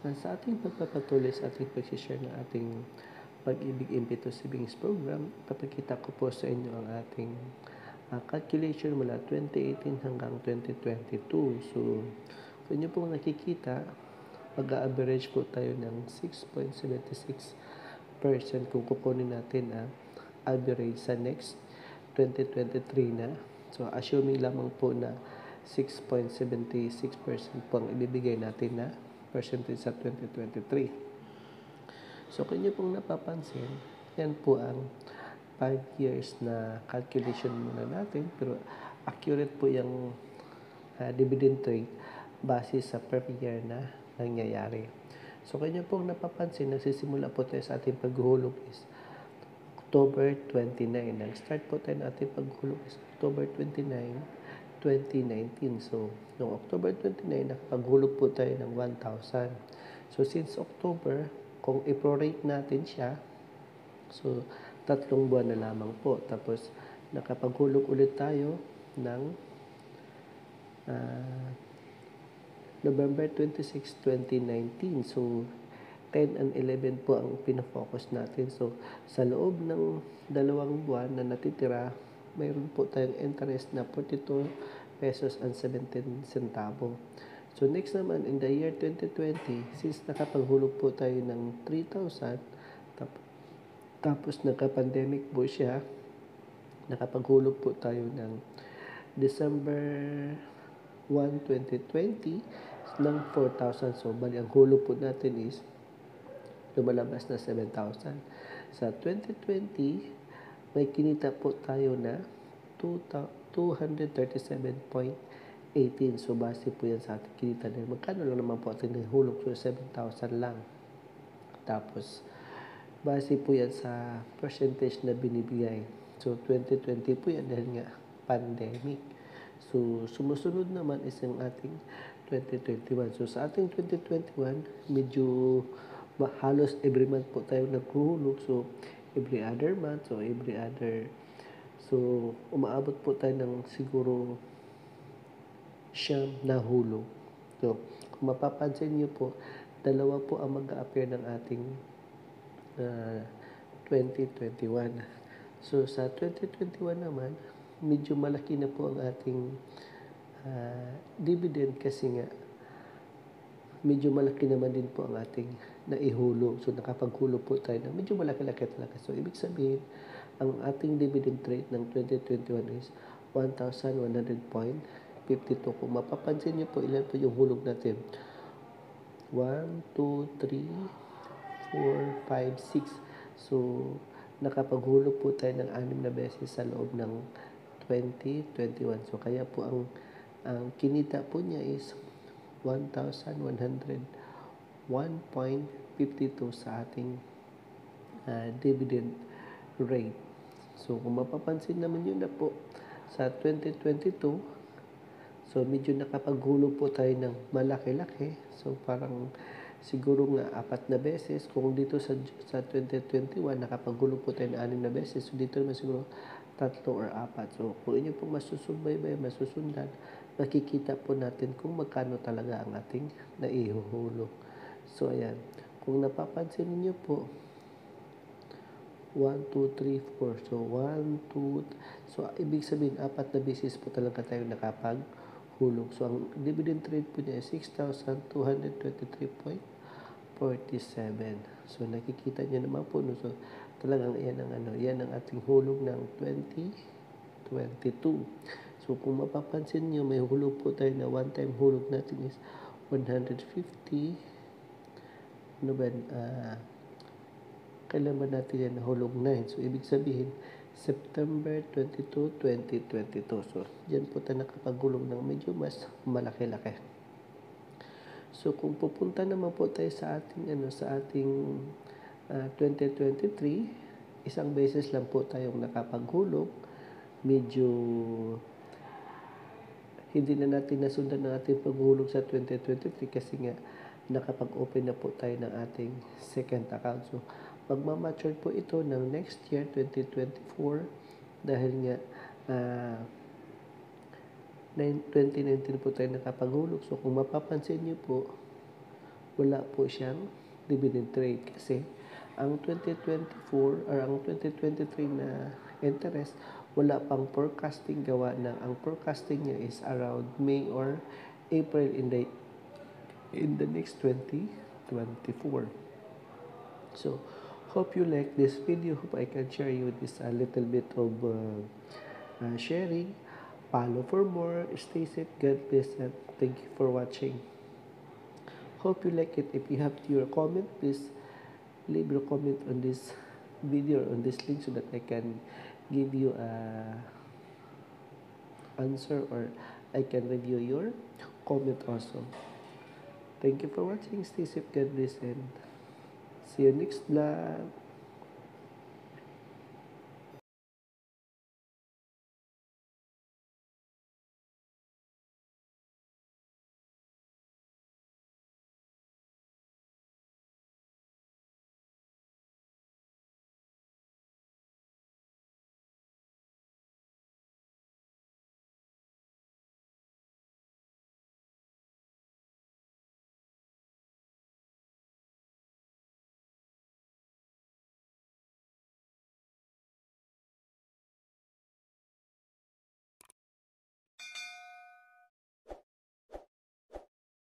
Sa ating pagpapatuloy sa ating pag-share ng ating Pag-ibig Impeto Savings Program, ipapakita ko po sa inyo ang ating calculation mula 2018 hanggang 2022. So, kung inyo pong nakikita, mag-average po tayo ng 6.76% kung kukunin natin ang average sa next 2023 na. So, assuming lamang po na 6.76% po ang ibibigay natin na percentage sa 2023. So, kung inyo pong napapansin, yan po ang 5 years na calculation muna natin, pero accurate po yung dividend rate base sa per year na nangyayari. So, kung inyo pong napapansin, nagsisimula po tayo sa ating paghuhulog is October 29. Nag-start po tayo ng ating paghuhulog is October 29, 2019. So, noong October 29, nakapaghulog po tayo ng 1,000. So, since October, kung i-prorate natin siya, so 3 buwan na lamang po. Tapos nakapaghulog ulit tayo ng November 26, 2019. So 10 and 11 po ang pinafocus natin. So sa loob ng 2 buwan na natitira, mayroon po tayong interest na 42 pesos and 17 centavo. So next naman, in the year 2020, since nakapaghulog po tayo ng 3,000, tapos nagka-pandemic po siya, nakapaghulog po tayo ng December 1, 2020 ng 4,000. So bali, ang hulog po natin is lumalabas na 7,000. Sa 2020, may kinita po tayo na 237.18. So, base po yan sa ating kinita din. Magkano lang naman po ating hulog? So, 7,000 lang. Tapos, base po yan sa percentage na binibigay. So, 2020 po yan dahil nga pandemic. So, sumusunod naman is yung ating 2021. So, sa ating 2021, medyo halos every month po tayo naghuhulog. So, every other month, so every other. So, umaabot po tayo ng siguro siyam na hulog. So, kung mapapansin niyo po, dalawa po ang mag-a-appear ng ating 2021. So, sa 2021 naman, medyo malaki na po ang ating dividend kasi nga medyo malaki naman din po ang ating naihulog. So, nakapaghulog po tayo na medyo malaki-laki talaga. So, ibig sabihin, ang ating dividend rate ng 2021 is 1,100.52. Kung mapapansin niyo po, ilan po yung hulog natin? 1, 2, 3, 4, 5, 6. So, nakapaghulog po tayo ng 6 na beses sa loob ng 2021. So, kaya po ang kinita po niya is 1,101.52 sa ating dividend rate. So, kung mapapansin naman yun na po, sa 2022, so medyo nakapaghulog po tayo ng malaki-laki. So, parang siguro nga 4 na beses. Kung dito sa 2021, nakapaghulog po tayo ng 6 na beses. So, dito naman siguro 3 or 4. So, kung inyo po masusundan, makikita po natin kung magkano talaga ang ating naihuhulog. So, ayan. Kung napapansin niyo po, 1, 2, 3, 4. So, 1, 2, so, ibig sabihin, 4 na beses po talaga tayo nakapaghulog. So, ang dividend rate po niya is 6,223.47. So, nakikita niyo naman po, no? So, talagang yan ang ating hulog ng 2022. So, kung mapapansin niyo, may hulog po tayo na one-time hulog natin is 150. Ano ba? Kailan ba natin yan nahulog 9? So, ibig sabihin, September 22, 2022. So, dyan po tayo nakapaghulog ng medyo mas malaki-laki. So, kung pupunta naman po tayo sa ating 2023, isang beses lang po tayong nakapaghulog. Medyo hindi na natin nasundan ng ating paghulog sa 2023 kasi nga nakapag-open na po tayo ng ating second account. So, magmamature po ito ng next year, 2024, dahil nga 2019 po tayo nakapaghulog. So, kung mapapansin niyo po, wala po siyang dividend trade kasi ang 2024 or ang 2023 na interest wala pang forecasting gawa ng ang forecasting niya is around May or April in the next 2024. So hope you like this video. Hope I can share you this a little bit of sharing. Follow for more. Stay safe. God bless and thank you for watching. Hope you like it. If you have your comment, please leave your comment on this video, on this link, so that I can give you a answer or I can review your comment also. Thank you for watching. Stay safe. God bless and see you next vlog.